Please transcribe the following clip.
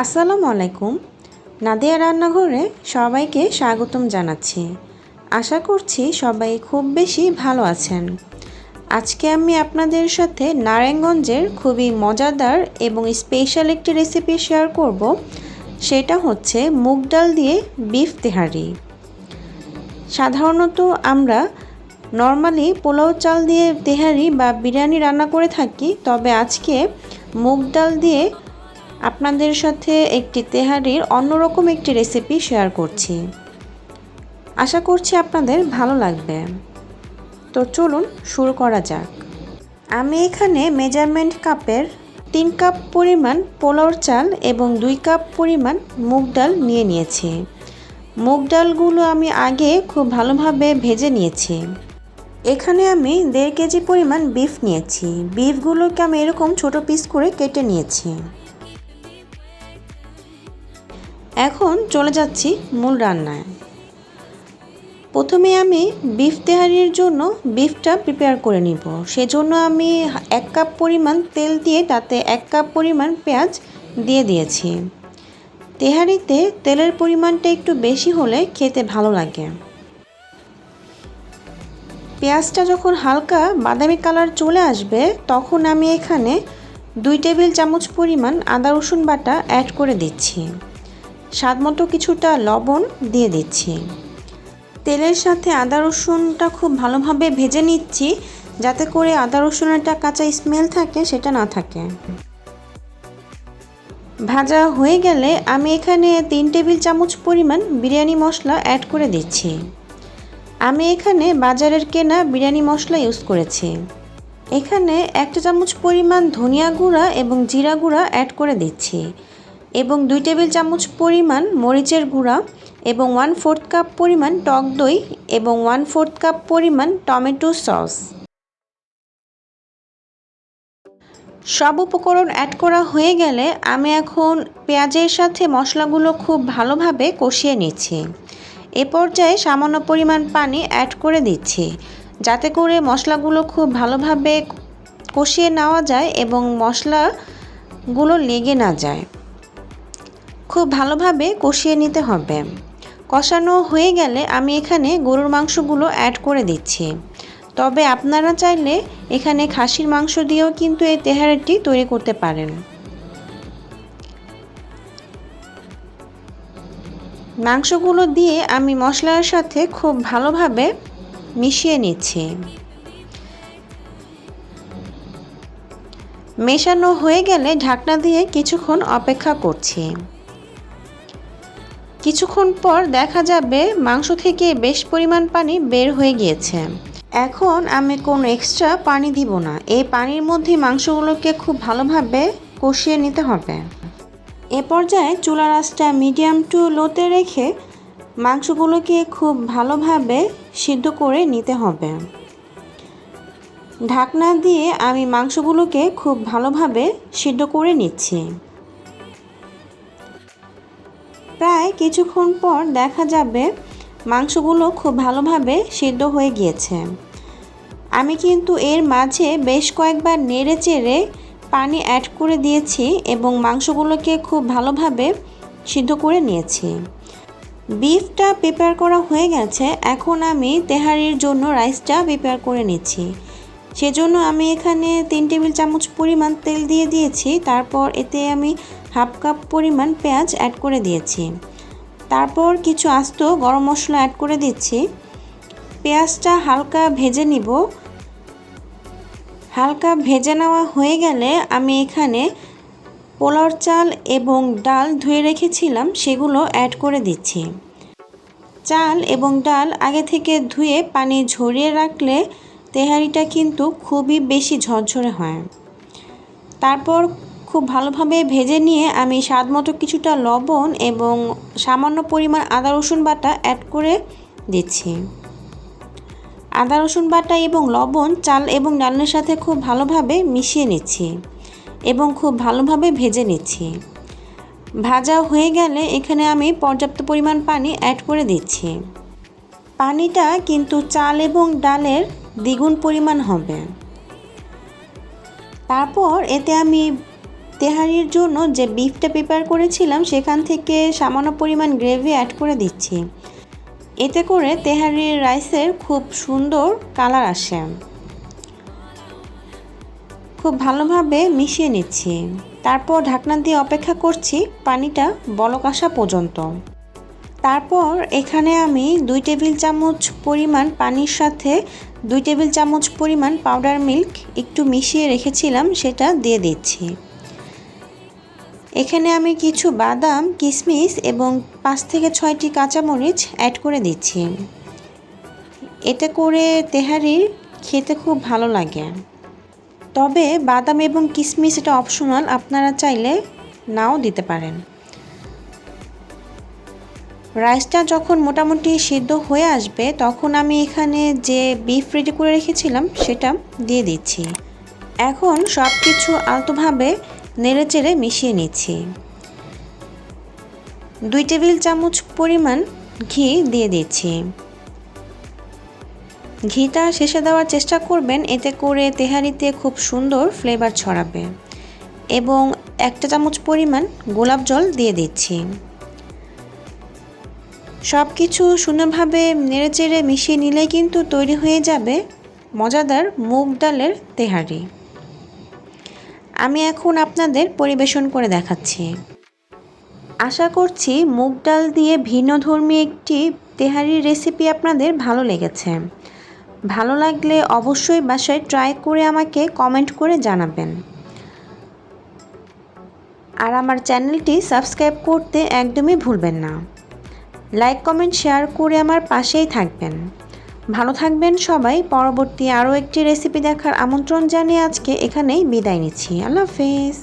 আসসালামু আলাইকুম। নাদিয়া রান্নাঘরে সবাইকে স্বাগতম জানাচ্ছি। আশা করছি সবাই খুব বেশি ভালো আছেন। আজকে আমি আপনাদের সাথে নারায়ণগঞ্জের খুবই মজাদার এবং স্পেশাল একটি রেসিপি শেয়ার করব। সেটা হচ্ছে মুগ ডাল দিয়ে বিফ তেহারি। সাধারণত আমরা নর্মালি পোলাও চাল দিয়ে তেহারি বা বিরিয়ানি রান্না করে থাকি, তবে আজকে মুগ ডাল দিয়ে আপনাদের সাথে একটি তেহারির অন্যরকম একটি রেসিপি শেয়ার করছি। আশা করছি আপনাদের ভালো লাগবে। তো চলুন শুরু করা যাক। আমি এখানে মেজারমেন্ট কাপের 3 কাপ পরিমাণ পোলাওর চাল এবং 2 কাপ পরিমাণ মুগ ডাল নিয়ে নিয়েছি। মুগ ডালগুলো আমি আগে খুব ভালোভাবে ভেজে নিয়েছি। এখানে আমি 1.5 কেজি পরিমাণ বিফ নিয়েছি। বিফগুলোকে আমি এরকম ছোট পিস করে কেটে নিয়েছি। এখন চলে যাচ্ছি মূল রান্নায়। প্রথমে আমি বিফ তেহারির জন্য বিফটা প্রিপেয়ার করে নিব। সেজন্য আমি 1 কাপ পরিমাণ তেল দিয়ে তাতে 1 কাপ পরিমাণ পেঁয়াজ দিয়ে দিয়েছি। তেহারিতে তেলের পরিমাণটা একটু বেশি হলে খেতে ভালো লাগে। পেঁয়াজটা যখন হালকা বাদামি কালার চলে আসবে তখন আমি এখানে 2 টেবিল চামচ পরিমাণ আদা রসুন বাটা অ্যাড করে দিচ্ছি। স্বাদমতো কিছুটা লবণ দিয়ে দিচ্ছি। তেলের সাথে আদা রসুনটা খুব ভালোভাবে ভেজে নিচ্ছি, যাতে করে আদা রসুনের একটা কাঁচা স্মেল থাকে সেটা না থাকে। ভাজা হয়ে গেলে আমি এখানে 3 টেবিল চামচ পরিমাণ বিরিয়ানি মশলা অ্যাড করে দিচ্ছি। আমি এখানে বাজারের কেনা বিরিয়ানি মশলা ইউজ করেছি। এখানে 1 চামচ পরিমাণ ধনিয়া গুঁড়া এবং জিরা গুঁড়া অ্যাড করে দিচ্ছি এবং 2 টেবিল চামচ পরিমাণ মরিচের গুঁড়া এবং 1/4 কাপ পরিমাণ টক দই এবং 1/4 কাপ পরিমাণ টমেটো সস। সব উপকরণ অ্যাড করা হয়ে গেলে আমি এখন পেঁয়াজের সাথে মশলাগুলো খুব ভালোভাবে কষিয়ে নিচ্ছি। এ পর্যায়ে সামান্য পরিমাণ পানি অ্যাড করে দিচ্ছি, যাতে করে মশলাগুলো খুব ভালোভাবে কষিয়ে নেওয়া যায় এবং মশলাগুলো লেগে না যায়। খুব ভালোভাবে কষিয়ে নিতে হবে। কষানো হয়ে গেলে আমি এখানে গরুর মাংসগুলো অ্যাড করে দিচ্ছি। তবে আপনারা চাইলে এখানে খাসির মাংস দিয়েও কিন্তু এই তেহারিটি তৈরি করতে পারেন। মাংসগুলো দিয়ে আমি মশলার সাথে খুব ভালোভাবে মিশিয়ে নিচ্ছি। মেশানো হয়ে গেলে ঢাকনা দিয়ে কিছুক্ষণ অপেক্ষা করছি। কিছুক্ষণ পর দেখা যাবে মাংস থেকে বেশ পরিমাণ পানি বের হয়ে গিয়েছে। এখন আমি কোনো এক্সট্রা পানি দিব না। এই পানির মধ্যে মাংসগুলোকে খুব ভালোভাবে কষিয়ে নিতে হবে। এ পর্যায়ে চুলার আঁচটা মিডিয়াম টু লোতে রেখে মাংসগুলোকে খুব ভালোভাবে সিদ্ধ করে নিতে হবে। ঢাকনা দিয়ে আমি মাংসগুলোকে খুব ভালোভাবে সিদ্ধ করে নিচ্ছি। প্রায় কিছুক্ষণ পর দেখা যাবে মাংসগুলো খুব ভালোভাবে সিদ্ধ হয়ে গিয়েছে। আমি কিন্তু এর মাঝে বেশ কয়েকবার নেড়ে চেড়ে পানি অ্যাড করে দিয়েছি এবং মাংসগুলোকে খুব ভালোভাবে সিদ্ধ করে নিয়েছি। বিফটা প্রিপেয়ার করা হয়ে গেছে। এখন আমি তেহারির জন্য রাইসটা প্রিপেয়ার করে নিচ্ছি। সেজন্য আমি এখানে 3 টেবিল চামচ পরিমাণ তেল দিয়ে দিয়েছি। তারপর এতে আমি 1/2 কাপ পরিমাণ পেঁয়াজ অ্যাড করে দিয়েছি। তারপর কিছু আস্ত গরম মশলা অ্যাড করে দিচ্ছি। পেঁয়াজটা হালকা ভেজে নিব। হালকা ভেজে নেওয়া হয়ে গেলে আমি এখানে পোলাওর চাল এবং ডাল ধুয়ে রেখেছিলাম সেগুলো অ্যাড করে দিচ্ছি। চাল এবং ডাল আগে থেকে ধুয়ে পানি ঝরিয়ে রাখলে তেহারিটা কিন্তু খুবই বেশি ঝরঝরে হয়। তারপর খুব ভালোভাবে ভেজে নিয়ে আমি স্বাদমতো কিছুটা লবণ এবং সামান্য পরিমাণ আদা রসুন বাটা অ্যাড করে দিচ্ছি। আদা রসুন বাটা এবং লবণ চাল এবং ডালের সাথে খুব ভালোভাবে মিশিয়ে নিচ্ছি এবং খুব ভালোভাবে ভেজে নিচ্ছি। ভাজা হয়ে গেলে এখানে আমি পর্যাপ্ত পরিমাণ পানি অ্যাড করে দিচ্ছি। পানিটা কিন্তু চাল এবং ডালের দ্বিগুণ পরিমাণ হবে। তারপর এতে আমি তেহারির জন্য যে বিফটা প্রিপেয়ার করেছিলাম সেখান থেকে সামান্য পরিমাণ গ্রেভি অ্যাড করে দিচ্ছি। এতে করে তেহারির রাইসের খুব সুন্দর কালার আসে। খুব ভালোভাবে মিশিয়ে নিচ্ছি। তারপর ঢাকনা দিয়ে অপেক্ষা করছি পানিটা বলক আসা পর্যন্ত। তারপর এখানে আমি 2 টেবিল চামচ পরিমাণ পানির সাথে 2 টেবিল চামচ পরিমাণ পাউডার মিল্ক একটু মিশিয়ে রেখেছিলাম সেটা দিয়ে দিচ্ছি। এখানে আমি কিছু বাদাম, কিশমিশ এবং 5 থেকে 6টি কাঁচামরিচ অ্যাড করে দিচ্ছি। এতে করে তেহারি খেতে খুব ভালো লাগে। তবে বাদাম এবং কিশমিশ এটা অপশনাল, আপনারা চাইলে নাও দিতে পারেন। রাইসটা যখন মোটামুটি সিদ্ধ হয়ে আসবে তখন আমি এখানে যে বিফ রেডি করে রেখেছিলাম সেটা দিয়ে দিচ্ছি। এখন সব কিছু আলতোভাবে নেড়েচেড়ে মিশিয়ে নিচ্ছি। 2 টেবিল চামচ পরিমাণ ঘি দিয়ে দিচ্ছি। ঘিটা শেষে দেওয়ার চেষ্টা করবেন, এতে করে তেহারিতে খুব সুন্দর ফ্লেভার ছড়াবে। এবং 1 চামচ পরিমাণ গোলাপ জল দিয়ে দিচ্ছি। সব কিছু সুন্দরভাবে নেড়েচেড়ে মিশিয়ে নিলেই কিন্তু তৈরি হয়ে যাবে মজাদার মুগ ডালের তেহারি। আমি এখন আপনাদের পরিবেশন করে দেখাচ্ছি। আশা করছি মুগ ডাল দিয়ে ভিন্নধর্মী একটি তেহারির রেসিপি আপনাদের ভালো লেগেছে। ভালো লাগলে অবশ্যই বাসায় ট্রাই করে আমাকে কমেন্ট করে জানাবেন। আর আমার চ্যানেলটি সাবস্ক্রাইব করতে একদমই ভুলবেন না। লাইক, কমেন্ট, শেয়ার করে আমার পাশেই থাকবেন। ভালো থাকবেন সবাই। পরবর্তী আরও একটি রেসিপি দেখার আমন্ত্রণ জানিয়ে আজকে এখানেই বিদায় নিচ্ছি। আল্লাহ হাফেজ।